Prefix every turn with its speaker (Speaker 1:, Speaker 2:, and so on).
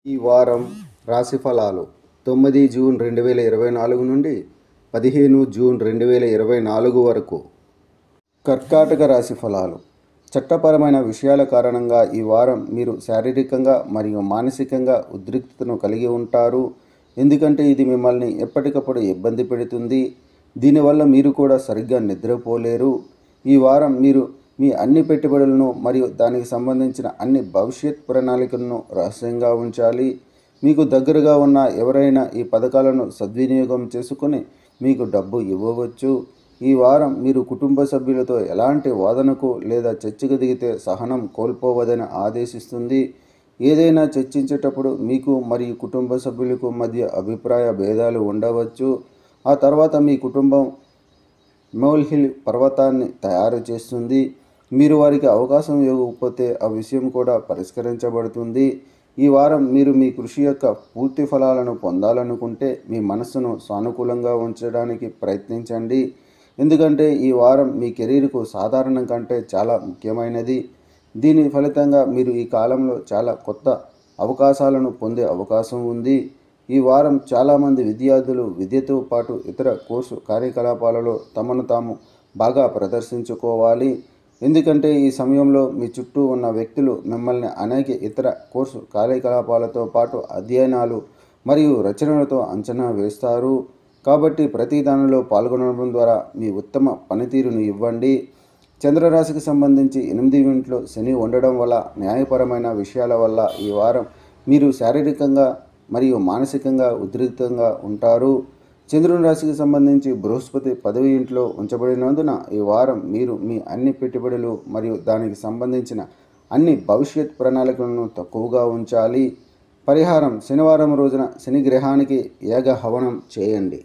Speaker 1: ఈ వారం రాశి ఫలాలు 9 జూన్ 2024 నుండి 15 జూన్ 2024 వరకు. కర్కాటక రాశి ఫలాలు. చట్టపరమైన విషయాల కారణంగా ఈ వారం మీరు శారీరకంగా మరియు మానసికంగా ఉద్రిక్తతను కలిగి ఉంటారు. ఎందుకంటే ఇది మిమ్మల్ని ఎప్పటికప్పుడు ఇబ్బంది పెడుతుంది. దీనివల్ల మీరు కూడా సరిగ్గా నిద్రపోలేరు. ఈ వారం మీరు మీ అన్ని పెట్టుబడులను మరియు దానికి సంబంధించిన అన్ని భవిష్యత్ ప్రణాళికలను రహస్యంగా ఉంచాలి. మీకు దగ్గరగా ఉన్న ఎవరైనా ఈ పథకాలను సద్వినియోగం చేసుకుని మీకు డబ్బు ఇవ్వవచ్చు. ఈ వారం మీరు కుటుంబ సభ్యులతో ఎలాంటి వాదనకు లేదా చర్చకు దిగితే సహనం కోల్పోవదని ఆదేశిస్తుంది. ఏదైనా చర్చించేటప్పుడు మీకు మరియు కుటుంబ సభ్యులకు మధ్య అభిప్రాయ భేదాలు ఉండవచ్చు. ఆ తర్వాత మీ కుటుంబం మోల్హిల్ పర్వతాన్ని తయారు చేస్తుంది. మీరు వారికి అవకాశం ఇవ్వకపోతే ఆ విషయం కూడా పరిష్కరించబడుతుంది. ఈ వారం మీరు మీ కృషి యొక్క పూర్తి ఫలాలను పొందాలనుకుంటే మీ మనస్సును సానుకూలంగా ఉంచడానికి ప్రయత్నించండి. ఎందుకంటే ఈ వారం మీ కెరీర్కు సాధారణం కంటే చాలా ముఖ్యమైనది. దీని ఫలితంగా మీరు ఈ కాలంలో చాలా కొత్త అవకాశాలను పొందే అవకాశం ఉంది. ఈ వారం చాలామంది విద్యార్థులు విద్యతో పాటు ఇతర కోర్సు కార్యకలాపాలలో తమను తాము బాగా ప్రదర్శించుకోవాలి. ఎందుకంటే ఈ సమయంలో మీ చుట్టూ ఉన్న వ్యక్తులు మిమ్మల్ని అనేక ఇతర కోర్సు కార్యకలాపాలతో పాటు అధ్యయనాలు మరియు రచనలతో అంచనా వేస్తారు. కాబట్టి ప్రతి దానిలో పాల్గొనడం ద్వారా మీ ఉత్తమ పనితీరును ఇవ్వండి. చంద్రరాశికి సంబంధించి 8వ ఇంట్లో శని ఉండడం వల్ల న్యాయపరమైన విషయాల వల్ల ఈ వారం మీరు శారీరకంగా మరియు మానసికంగా ఉద్రిక్తంగా ఉంటారు. చంద్రుని రాశికి సంబంధించి బృహస్పతి 10వ ఇంట్లో ఉంచబడినందున ఈ వారం మీరు మీ అన్ని పెట్టుబడులు మరియు దానికి సంబంధించిన అన్ని భవిష్యత్ ప్రణాళికలను తక్కువగా ఉంచాలి. పరిహారం: శనివారం రోజున శని గ్రహానికి యాగ హవనం చేయండి.